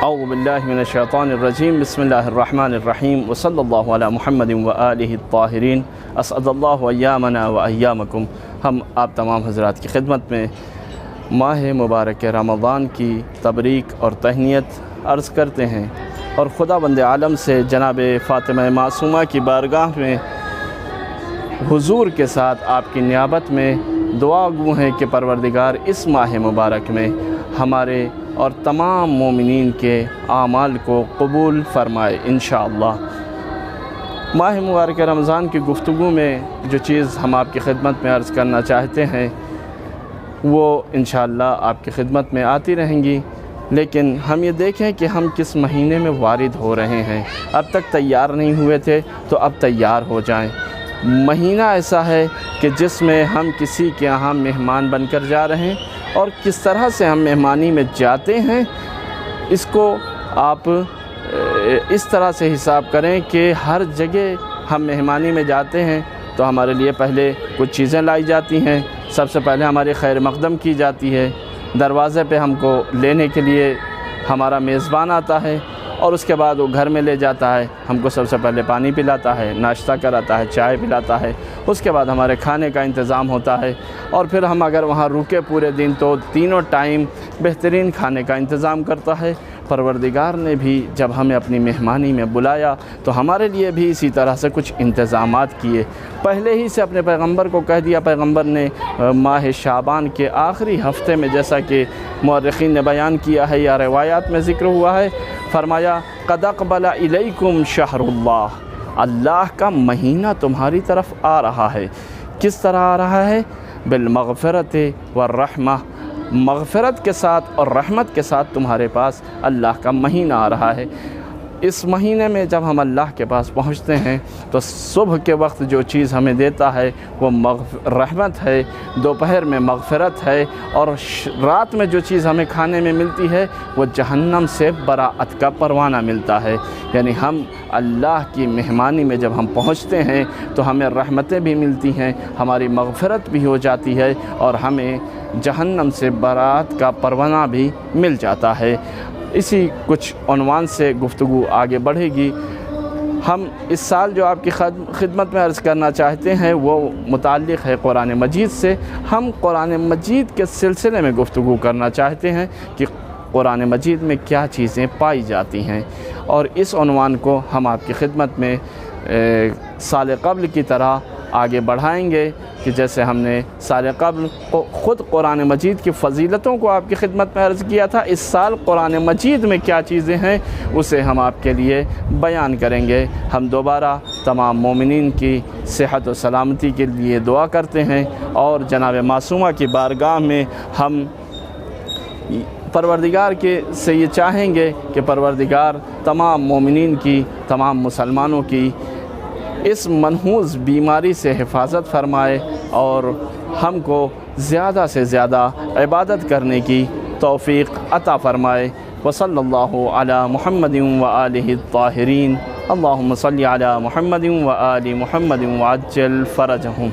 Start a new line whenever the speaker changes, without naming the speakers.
اعوذ باللہ من الشیطان الرجیم بسم اللہ الرحمن الرحیم وصلی اللہ علی محمد وآلہ الطاہرین اسعد اللہ ایامنا و ایامکم۔ ہم آپ تمام حضرات کی خدمت میں ماہ مبارک رمضان کی تبریک اور تہنیت عرض کرتے ہیں، اور خدا بند عالم سے جناب فاطمہ معصومہ کی بارگاہ میں حضور کے ساتھ آپ کی نیابت میں دعا گو ہیں کہ پروردگار اس ماہ مبارک میں ہمارے اور تمام مومنین کے اعمال کو قبول فرمائے انشاءاللہ۔ ماہ مبارک رمضان کی گفتگو میں جو چیز ہم آپ کی خدمت میں عرض کرنا چاہتے ہیں وہ انشاءاللہ آپ کی خدمت میں آتی رہیں گی، لیکن ہم یہ دیکھیں کہ ہم کس مہینے میں وارد ہو رہے ہیں۔ اب تک تیار نہیں ہوئے تھے تو اب تیار ہو جائیں۔ مہینہ ایسا ہے کہ جس میں ہم کسی کے یہاں مہمان بن کر جا رہے ہیں، اور کس طرح سے ہم مہمانی میں جاتے ہیں اس کو آپ اس طرح سے حساب کریں کہ ہر جگہ ہم مہمانی میں جاتے ہیں تو ہمارے لیے پہلے کچھ چیزیں لائی جاتی ہیں۔ سب سے پہلے ہماری خیر مقدم کی جاتی ہے، دروازے پہ ہم کو لینے کے لیے ہمارا میزبان آتا ہے، اور اس کے بعد وہ گھر میں لے جاتا ہے، ہم کو سب سے پہلے پانی پلاتا ہے، ناشتہ کراتا ہے، چائے پلاتا ہے، اس کے بعد ہمارے کھانے کا انتظام ہوتا ہے، اور پھر ہم اگر وہاں رکے پورے دن تو تینوں ٹائم بہترین کھانے کا انتظام کرتا ہے۔ پروردگار نے بھی جب ہمیں اپنی مہمانی میں بلایا تو ہمارے لیے بھی اسی طرح سے کچھ انتظامات کیے۔ پہلے ہی سے اپنے پیغمبر کو کہہ دیا، پیغمبر نے ماہ شعبان کے آخری ہفتے میں، جیسا کہ مورخین نے بیان کیا ہے یا روایات میں ذکر ہوا ہے، فرمایا قد اقبل الیکم شہر اللہ، اللہ کا مہینہ تمہاری طرف آ رہا ہے۔ کس طرح آ رہا ہے؟ بالمغفرت والرحمہ، مغفرت کے ساتھ اور رحمت کے ساتھ تمہارے پاس اللہ کا مہینہ آ رہا ہے۔ اس مہینے میں جب ہم اللہ کے پاس پہنچتے ہیں تو صبح کے وقت جو چیز ہمیں دیتا ہے وہ رحمت ہے، دوپہر میں مغفرت ہے، اور رات میں جو چیز ہمیں کھانے میں ملتی ہے وہ جہنم سے براءت کا پروانہ ملتا ہے۔ یعنی ہم اللہ کی مہمانی میں جب ہم پہنچتے ہیں تو ہمیں رحمتیں بھی ملتی ہیں، ہماری مغفرت بھی ہو جاتی ہے، اور ہمیں جہنم سے براءت کا پروانہ بھی مل جاتا ہے۔ اسی کچھ عنوان سے گفتگو آگے بڑھے گی۔ ہم اس سال جو آپ کی خدمت میں عرض کرنا چاہتے ہیں وہ متعلق ہے قرآن مجید سے۔ ہم قرآن مجید کے سلسلے میں گفتگو کرنا چاہتے ہیں کہ قرآن مجید میں کیا چیزیں پائی جاتی ہیں، اور اس عنوان کو ہم آپ کی خدمت میں سال قبل کی طرح آگے بڑھائیں گے کہ جیسے ہم نے سال قبل خود قرآن مجید کی فضیلتوں کو آپ کی خدمت میں عرض کیا تھا، اس سال قرآن مجید میں کیا چیزیں ہیں اسے ہم آپ کے لیے بیان کریں گے۔ ہم دوبارہ تمام مومنین کی صحت و سلامتی کے لیے دعا کرتے ہیں، اور جناب معصومہ کی بارگاہ میں ہم پروردگار کے سے یہ چاہیں گے کہ پروردگار تمام مومنین کی، تمام مسلمانوں کی اس منحوس بیماری سے حفاظت فرمائے، اور ہم کو زیادہ سے زیادہ عبادت کرنے کی توفیق عطا فرمائے۔ وصلی اللہ علی محمد وآلہ الطاہرین، اللہم صلی علی محمد وآل محمد وعجل فرجہم۔